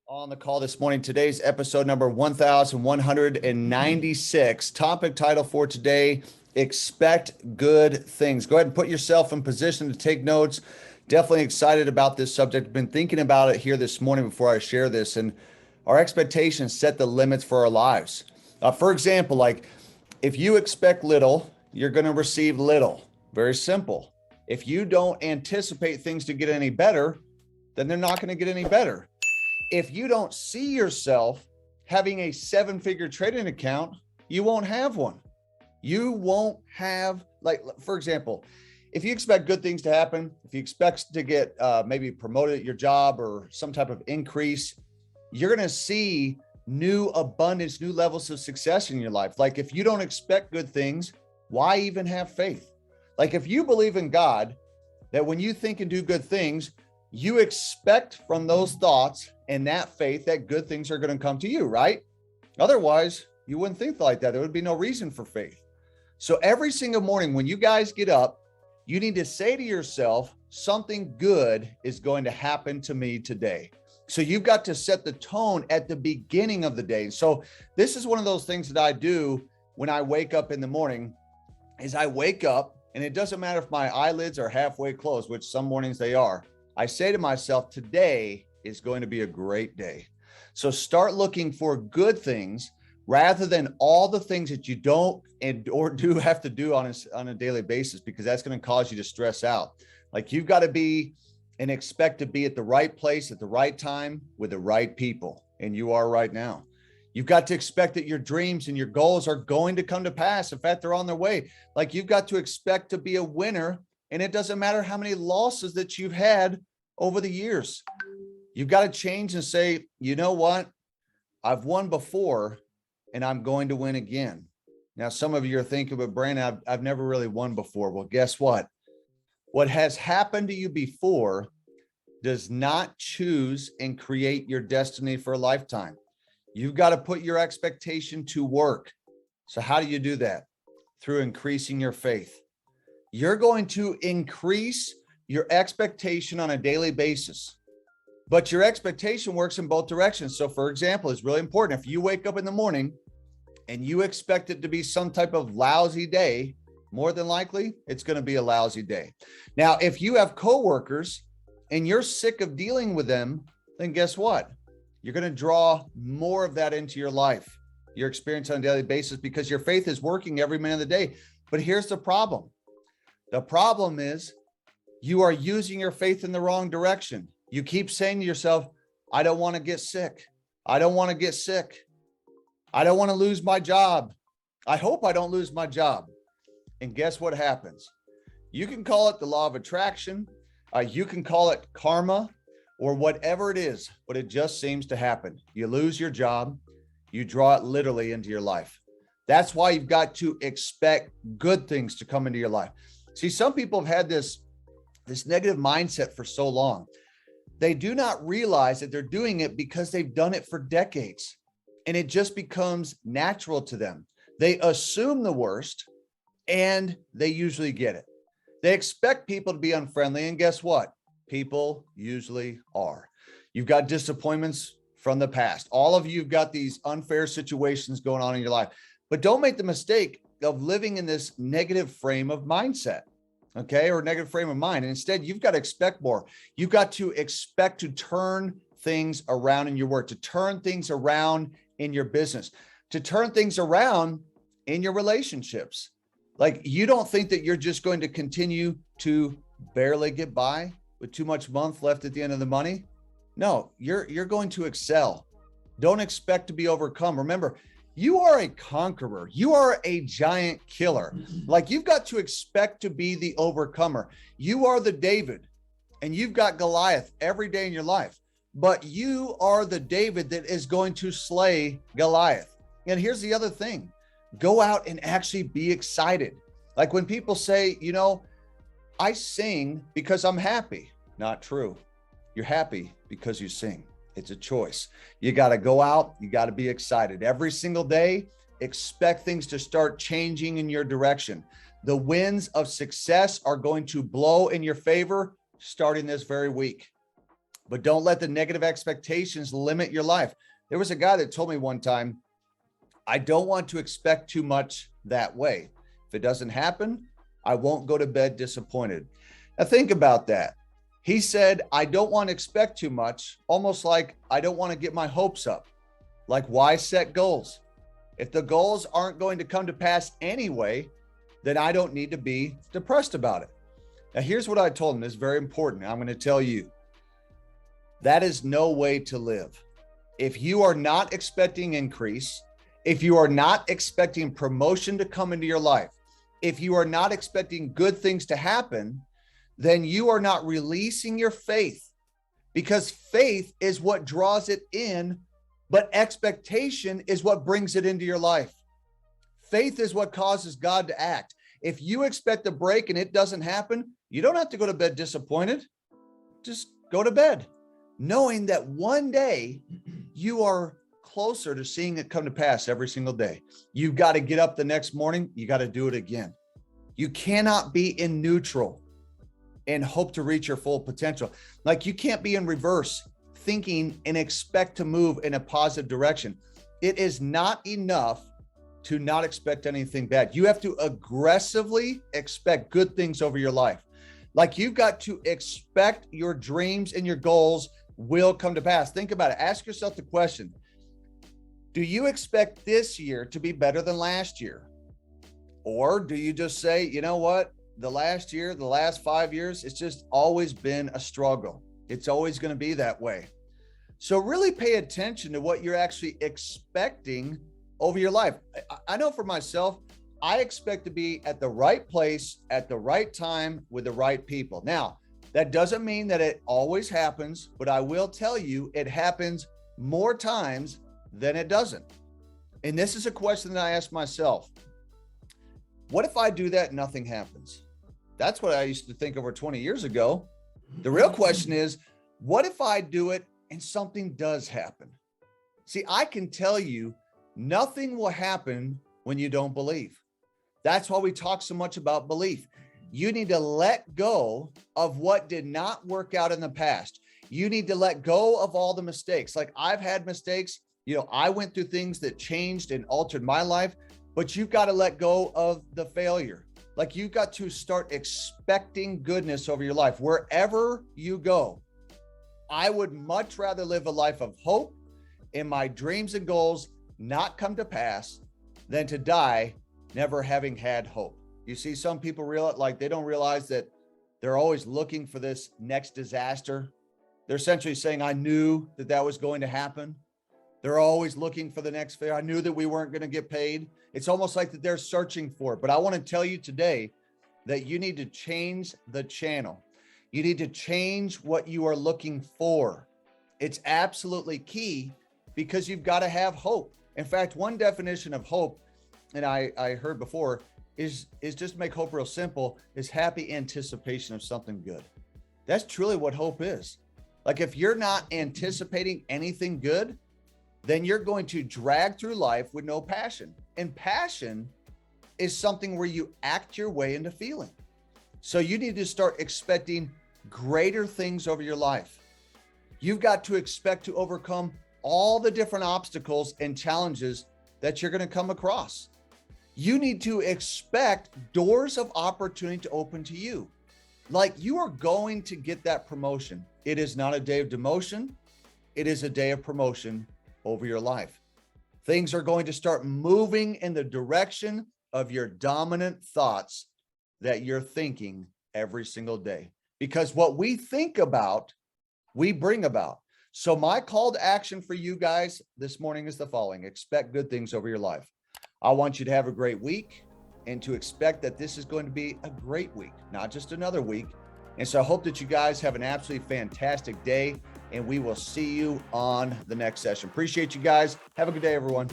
On the call this morning, today's episode number 1196. Topic title for today: expect good things. Go ahead and put yourself in position to take notes. Definitely excited about this subject. Been thinking about it here this morning before I share this, and our expectations set the limits for our lives. For example, like if you expect little, you're going to receive little. Very simple. If you don't anticipate things to get any better, then they're not going to get any better. If you don't see yourself having a seven-figure trading account, you won't have one. You won't have, like, for example, if you expect good things to happen, if you expect to get maybe promoted at your job or some type of increase, you're going to see new abundance, new levels of success in your life. Like if you don't expect good things, why even have faith? Like if you believe in God, that when you think and do good things, you expect from those thoughts and that faith that good things are going to come to you, right? Otherwise, you wouldn't think like that. There would be no reason for faith. So every single morning when you guys get up, you need to say to yourself, something good is going to happen to me today. So you've got to set the tone at the beginning of the day. So this is one of those things that I do when I wake up in the morning, is I wake up and it doesn't matter if my eyelids are halfway closed, which some mornings they are. I say to myself, today is going to be a great day. So start looking for good things rather than all the things that you don't or do have to do on a daily basis, because that's going to cause you to stress out. Like you've got to be and expect to be at the right place at the right time with the right people. And you are right now. You've got to expect that your dreams and your goals are going to come to pass. In fact, they're on their way. Like you've got to expect to be a winner. And it doesn't matter how many losses that you've had over the years. You've got to change and say, you know what? I've won before and I'm going to win again. Now, some of you are thinking, but Brandon, I've never really won before. Well, guess what? What has happened to you before does not choose and create your destiny for a lifetime. You've got to put your expectation to work. So how do you do that? Through increasing your faith. You're going to increase your expectation on a daily basis, but your expectation works in both directions. So for example, it's really important. If you wake up in the morning and you expect it to be some type of lousy day, more than likely it's going to be a lousy day. Now, if you have coworkers and you're sick of dealing with them, then guess what? You're going to draw more of that into your life, your experience on a daily basis, because your faith is working every minute of the day. But here's the problem. The problem is you are using your faith in the wrong direction. You keep saying to yourself, I don't want to get sick. I don't want to get sick. I don't want to lose my job. I hope I don't lose my job. And guess what happens? You can call it the law of attraction. You can call it karma or whatever it is, but it just seems to happen. You lose your job. You draw it literally into your life. That's why you've got to expect good things to come into your life. See, some people have had this negative mindset for so long. They do not realize that they're doing it because they've done it for decades, and it just becomes natural to them. They assume the worst and they usually get it. They expect people to be unfriendly, and guess what? People usually are. You've got disappointments from the past. All of you have got these unfair situations going on in your life, but don't make the mistake of living in this negative frame of mindset, okay, or negative frame of mind. And instead, you've got to expect more. You've got to expect to turn things around in your work, to turn things around in your business, to turn things around in your relationships. Like you don't think that you're just going to continue to barely get by with too much month left at the end of the money. No, you're going to excel. Don't expect to be overcome. Remember, you are a conqueror. You are a giant killer. Like you've got to expect to be the overcomer. You are the David and you've got Goliath every day in your life, but you are the David that is going to slay Goliath. And here's the other thing. Go out and actually be excited. Like when people say, you know, I sing because I'm happy. Not true. You're happy because you sing. It's a choice. You got to go out. You got to be excited every single day. Expect things to start changing in your direction. The winds of success are going to blow in your favor starting this very week. but don't let the negative expectations limit your life. There was a guy that told me one time, I don't want to expect too much that way. If it doesn't happen, I won't go to bed disappointed. Now think about that. He said, I don't want to expect too much, almost like I don't want to get my hopes up. Like, why set goals? If the goals aren't going to come to pass anyway, then I don't need to be depressed about it. Now, here's what I told him. This is very important. I'm going to tell you, that is no way to live. If you are not expecting increase, if you are not expecting promotion to come into your life, if you are not expecting good things to happen, then you are not releasing your faith, because faith is what draws it in, but expectation is what brings it into your life. Faith is what causes God to act. If you expect a break and it doesn't happen, you don't have to go to bed disappointed. Just go to bed, knowing that one day you are closer to seeing it come to pass every single day. You've got to get up the next morning. You got to do it again. You cannot be in neutral and hope to reach your full potential. Like, you can't be in reverse thinking and expect to move in a positive direction. It is not enough to not expect anything bad. You have to aggressively expect good things over your life. Like, you've got to expect your dreams and your goals will come to pass. Think about it. Ask yourself the question, do you expect this year to be better than last year? Or do you just say, you know what? The last year, the last 5 years, it's just always been a struggle. It's always going to be that way. So really pay attention to what you're actually expecting over your life. I know for myself, I expect to be at the right place at the right time with the right people. Now, that doesn't mean that it always happens, but I will tell you it happens more times than it doesn't. And this is a question that I ask myself. What if I do that and nothing happens? That's what I used to think over 20 years ago. The real question is, what if I do it and something does happen? See, I can tell you nothing will happen when you don't believe. That's why we talk so much about belief. You need to let go of what did not work out in the past. You need to let go of all the mistakes. Like, I've had mistakes. I went through things that changed and altered my life, but you've got to let go of the failure. Like, you've got to start expecting goodness over your life. Wherever you go, I would much rather live a life of hope and my dreams and goals not come to pass than to die never having had hope. You see, some people they don't realize that they're always looking for this next disaster. They're essentially saying, I knew that was going to happen. They're always looking for the next fair. I knew that we weren't going to get paid. It's almost like that they're searching for it. But I want to tell you today that you need to change the channel. You need to change what you are looking for. It's absolutely key, because you've got to have hope. In fact, one definition of hope, and I heard before, is just to make hope real simple, is happy anticipation of something good. That's truly what hope is. Like, if you're not anticipating anything good, then you're going to drag through life with no passion. And passion is something where you act your way into feeling. So you need to start expecting greater things over your life. You've got to expect to overcome all the different obstacles and challenges that you're going to come across. You need to expect doors of opportunity to open to you. Like, you are going to get that promotion. It is not a day of demotion. It is a day of promotion over your life. Things are going to start moving in the direction of your dominant thoughts that you're thinking every single day. Because what we think about, we bring about. So my call to action for you guys this morning is the following: expect good things over your life. I want you to have a great week and to expect that this is going to be a great week, not just another week. And so I hope that you guys have an absolutely fantastic day, and we will see you on the next session. Appreciate you guys. Have a good day, everyone.